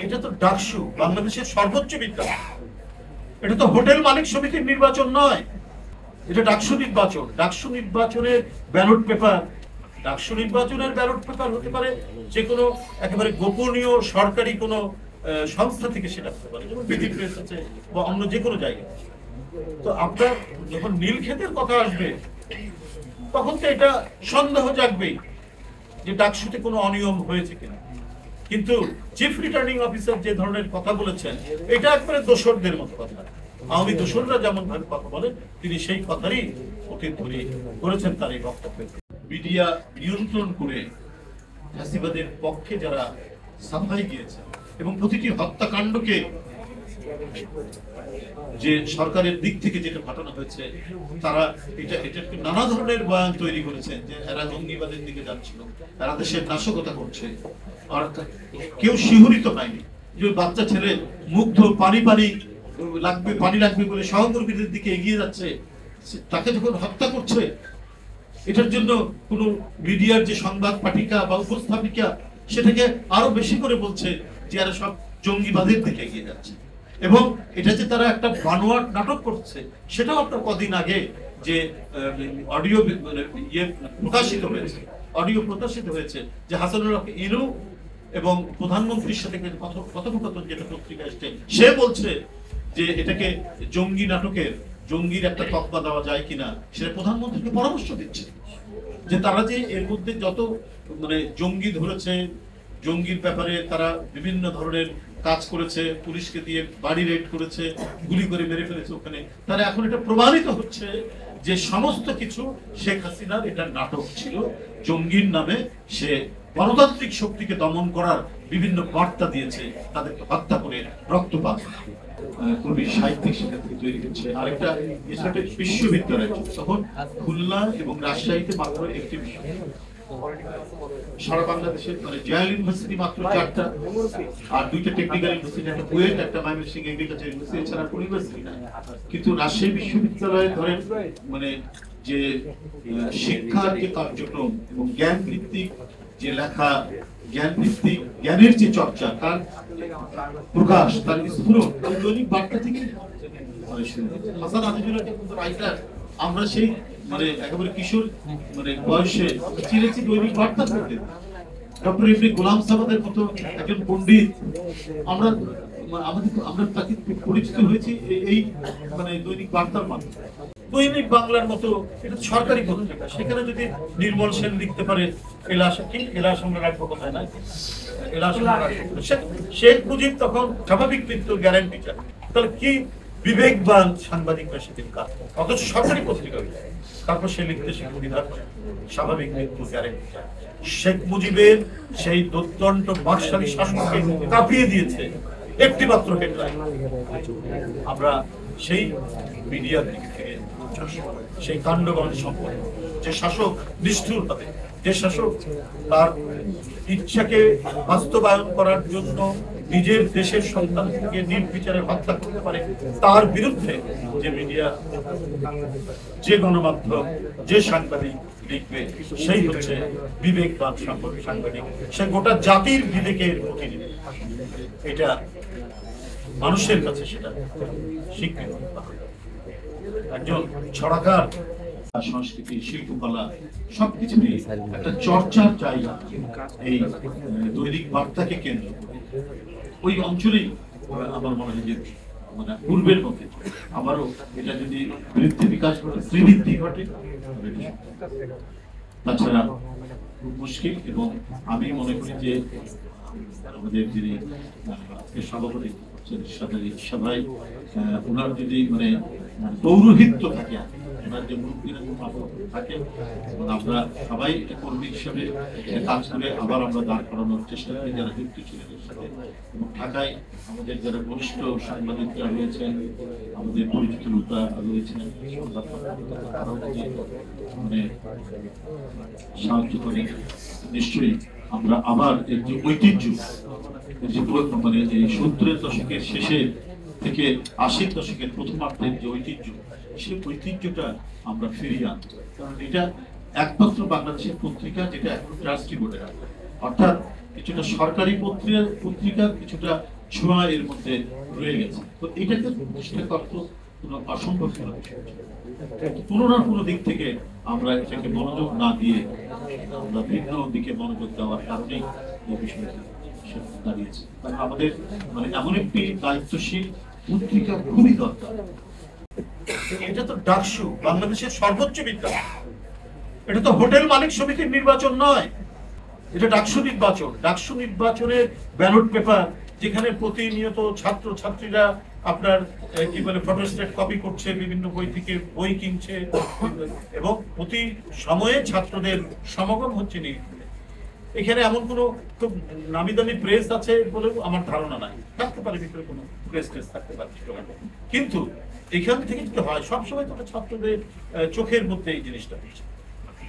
এটা তো ডাকসু, বাংলাদেশের সর্বোচ্চ বিদ্যালয়। এটা তো হোটেল মালিক সমিতির নির্বাচন নয়, এটা ডাকসু নির্বাচন। ডাকসু নির্বাচনের ব্যালট পেপার, ডাকসু নির্বাচনের ব্যালট পেপার হতে পারে যে কোনো একেবারে গোপনীয় সরকারি কোনো সংস্থা থেকে সেটা হতে পারে, যেমন বিডি প্রেস আছে বা অন্য যে কোনো জায়গায়। তো আপনার যখন নীলক্ষেতের কথা আসবে তখন তো এটা সন্দেহ জাগবেই যে ডাকসুতে কোনো অনিয়ম হয়েছে কিনা। কিন্তু চিফ রিটার্নিং অফিসার যে ধরনের কথা বলেছেন, এটা একবারে দোসরদের মতো কথা। আওয়ামী দোসররা যেমন ভাবে কথা বলেন, তিনি সেই কথারই প্রতিধ্বনি করেছেন তার এই বক্তব্যে। মিডিয়া নিয়ন্ত্রণ করে ফ্যাসিবাদের পক্ষে যারা সাফাই গিয়েছে এবং প্রতিটি হত্যাকাণ্ডকে যে সরকারের দিক থেকে যেটা ঘটানো হয়েছে, তারা এটা নানা ধরনের বয়ান তৈরি করেছেন যে এরা জঙ্গিবাদের দিকে যাচ্ছিল, এরা দেশের নাশকতা করছে। আর কেউ শিহরিত হয়নি যে বাচ্চা ছেলে মুগ্ধ পানি লাগবে বলে সহকর্মীদের দিকে এগিয়ে যাচ্ছে, তাকে যখন হত্যা করছে, এটার জন্য কোন মিডিয়ার যে সংবাদ পাঠিকা বা উপস্থাপিকা সেটাকে আরো বেশি করে বলছে যে এরা সব জঙ্গিবাদের দিকে এগিয়ে যাচ্ছে। এবং এটা যে তারা একটা বানোয়াট নাটক করছে, সেটাও আপনার কদিন আগে যে অডিও প্রকাশিত হয়েছে যে হাসানুল হক ইনু এবং প্রধানমন্ত্রীর সাথে কথোপকথন যেটা পত্রিকা এসছে, সে বলছে যে এটাকে জঙ্গি নাটকের, জঙ্গির একটা তকমা দেওয়া যায় কিনা, সেটা প্রধানমন্ত্রীকে পরামর্শ দিচ্ছে যে তারা যে এর মধ্যে যত জঙ্গি ধরেছে, জঙ্গির ব্যাপারে তারা বিভিন্ন ধরনের কাজ করেছে, পুলিশকে দিয়ে বাড়ি রেড করেছে, গুলি করে মেরে ফেলেছে ওখানে, তারা এখন এটা প্রমাণিত হচ্ছে যে সমস্ত কিছু শেখ হাসিনার এটা নাটক ছিল। জঙ্গির নামে সে গণতান্ত্রিক শক্তিকে দমন করার বিভিন্ন বার্তা দিয়েছে, তাদেরকে হত্যা করে রক্তপাত কবি সাহিত্যিক সেখান থেকে তৈরি হচ্ছে। আরেকটা বিশ্ববিদ্যালয় তখন খুলনা এবং রাজশাহীতে মাত্র একটি বিশ্ববিদ্যালয়, সারা বাংলাদেশের জয়াল ইউনিভার্সিটি মাত্র 4টা, আর 2টা টেকনিক্যাল ইউনিভার্সিটি, একটা বুয়েট, একটা ময়মনসিংহ এগ্রিকালচার ইউনিভার্সিটি, এছাড়া কোনো ইউনিভার্সিটি নাই। কিন্তু রাজশাহী বিশ্ববিদ্যালয়ে ধরেন যে শিক্ষার যে কার্যক্রম এবং জ্ঞান ভিত্তিক যে লেখা, জ্ঞান ভিত্তিক জ্ঞানের যে চর্চা, তার প্রকাশ, তার স্ফুরণ দৈনিক বার্তা থেকে হাসান আজিজুল রাইটার। আমরা সেই একেবারে কিশোর বয়সে চিনেছি দৈনিক বার্তা পড়তে। ডক্টর এমনি গোলাম সামাদের মতো একজন পণ্ডিত, আমরা তাকে পরিচিত হয়েছি এই দৈনিক বার্তার মাধ্যমে। দৈনিক বাংলার মতো এটা সরকারি পত্রিকা, সেখানে যদি নির্মল সেন লিখতে পারে এলাস আমরা রাখবো কোথায় না, শেখ মুজিব তখন স্বাভাবিক মৃত্যুর গ্যারান্টি চায়, তাহলে কি বিবেকবান সাংবাদিকরা সেদিন কাজ, অথচ সরকারি পত্রিকা, তারপর সে লিখতে সুবিধা স্বাভাবিক মৃত্যুর গ্যারান্টি চায়। শেখ মুজিবের সেই দুর্দণ্ড বাকশালী শাসনকে কাঁপিয়ে দিয়েছে একটি মাত্র হেডলাইন। আমরা সেই মিডিয়ার দিক থেকে সেই কাণ্ডগণ সম্পর্কে, যে শাসক নিষ্ঠুর হবে, যে শাসক তার ইচ্ছাকে বাস্তবায়ন করার জন্য নিজের দেশের সন্তানকে নির্বিচারে হত্যা করতে পারে, তার বিরুদ্ধে যে মিডিয়া, যে গণমাধ্যম, যে সাংবাদিক লিখবে, সেই হচ্ছে বিবেকবান সাংবাদিক। সে গোটা জাতির বিবেকের প্রতিনিধি। এটা মানুষের কাছে সেটা স্বীকৃত। একজন ছড়াকার, সংস্কৃতি, শিল্পকলা সবকিছু নিয়ে একটা চর্চার জায়গা এই দৈনিক বার্তাকে কেন্দ্র করে ওই অঞ্চলেই আমার মনে হয় যে পূর্বের মধ্যে আবারও এটা যদি বৃদ্ধি বিকাশ ঘটে, শ্রীবৃদ্ধি ঘটে, তাছাড়া খুব মুশকিল। এবং আমি মনে করি যে আমাদের যিনি সভাপতি সবাই ওনার যদি পৌরোহিত্য থাকে, ওনার যে মুরব্বীরা থাকে, এবং আমরা সবাই কর্মী হিসেবে কাজ করে আবার আমরা দাঁড় করানোর চেষ্টা করি যারা যুক্ত ছিলেন এর সাথে। এবং ঢাকায় আমাদের যারা বরিষ্ঠ সাংবাদিকরা রয়েছেন, আমাদের পরিচিত লোকরা রয়েছেন, সাহায্য করে নিশ্চয়ই আমরা আবার এর যে ঐতিহ্য, এই 70-এর দশকের শেষে থেকে 80-র দশকের প্রথমার্ধের যে ঐতিহ্য, সেই ঐতিহ্যটা আমরা ফিরিয়ে আনতে, কারণ এটা একমাত্র বাংলাদেশের পত্রিকা যেটা এখন ট্রাস্টি বোর্ডে আছে। অর্থাৎ কিছুটা সরকারি পত্রিকার কিছুটা ছোঁয়া এর মধ্যে রয়ে গেছে। তো এটাকে প্রতিষ্ঠা করতে কোনো অসম্ভব কোনো বিষয় ছিল। তুলনার কোনো দিক থেকে আমরা এটাকে মনোযোগ না দিয়ে আমরা ভিন্ন দিকে মনোযোগ দেওয়ার কারণেই এই বিষয়টা দাঁড়িয়েছে। কারণ আমাদের মানে এমন একটি দায়িত্বশীল পত্রিকা খুবই দরকার। এটা তো ডাকসু, বাংলাদেশের সর্বোচ্চ বিদ্যালয়। এটা তো হোটেল মালিক সমিতির নির্বাচন নয়, এটা ডাকসু নির্বাচন। ডাকসু নির্বাচনের ব্যালট পেপার, যেখানে প্রতিনিয়ত ছাত্র ছাত্রীরা আপনার কি বলে ফটোস্টেট কপি করছে, বিভিন্ন বই থেকে বই কিনছে, এবং প্রতি সময়ে ছাত্রদের সমাগম হচ্ছে নির্বাচনে। এখানে এমন কোনো খুব নামি দামি প্রেস আছে বলেও আমার ধারণা নাই, থাকতে পারে ভিতরে কোনো প্রেস টেস থাকতে পারে, কিন্তু এখান থেকে যদি হয় সবসময় তো ছাত্রদের চোখের মধ্যে এই জিনিসটা হচ্ছে।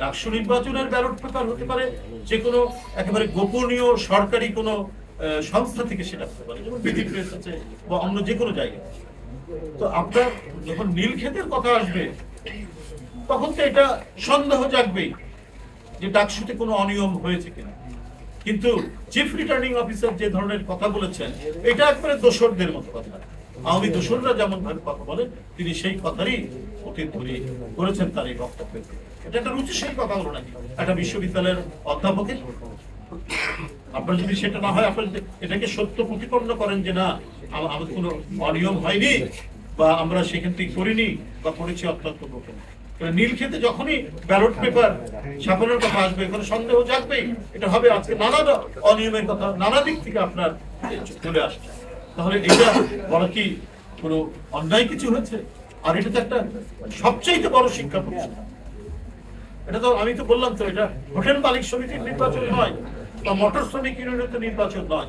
ডাকসু নির্বাচনের ব্যালট পেপার হতে পারে যে কোনো একেবারে গোপনীয় সরকারি কোনো সংস্থা থেকে সেটা হতে পারে, যেমন বিধি প্রেস আছে বা অন্য যে কোনো জায়গায়। তো আপনার যখন নীলক্ষেতের কথা আসবে তখন তো এটা সন্দেহ জাগবেই যে ডাকসুতে কোনো অনিয়ম হয়েছে কিনা। কিন্তু চিফ রিটার্নিং অফিসার যে ধরনের কথা বলেছেন, এটা একবারে দোসরদের মতো কথা। আওয়ামী দোসররা যেমন ভাবে কথা বলেন, তিনি সেই কথারই অতীত ধরে করেছেন তার এই বক্তব্যে। এটা একটা রুচিশীল কথা হলো নাকি একটা বিশ্ববিদ্যালয়ের অধ্যাপকের? আপনার যদি সেটা না হয়, আপনার এটাকে সত্য প্রতিপন্ন করেন যে না আমাদের কোনো অনিয়ম হয়নি বা আমরা সেখান থেকে করিনি বা করেছি অত্যন্ত গোপন। নীলক্ষেতে যখনই ব্যালট পেপার ছাপানোর কথা আসবে, এখানে সন্দেহ জাগবেই। এটা হবে আজকে নানা অনিয়মের কথা নানা দিক থেকে আপনার চলে আসছে। তাহলে এটা বলা কি কোনো অন্যায় কিছু হয়েছে? আর এটা তো একটা সবচেয়ে বড় শিক্ষা প্রতিষ্ঠান। এটা তো আমি তো বললাম তো, এটা হোটেল মালিক সমিতির নির্বাচন নয় বা মোটর শ্রমিক ইউনিয়নের নির্বাচন নয়।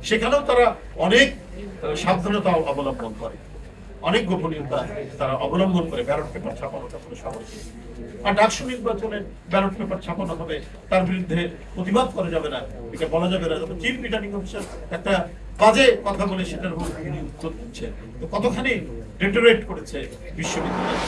সেখানেও তারা অনেক সাবধানতা অবলম্বন করে, অনেক গোপনীয়তা তারা অবলম্বন করে ব্যালট পেপার ছাপানোটা কোনো সহজ। আর ডাকসু নির্বাচনে ব্যালট পেপার ছাপানো হবে, তার বিরুদ্ধে প্রতিবাদ করা যাবে না, এটা বলা যাবে না। চিফ রিটার্নিং অফিসার একটা বাজে কথা বলে সেটার উপর উত্তর দিচ্ছে, তো কতখানি ডেটোরেট করেছে বিশ্ববিদ্যালয়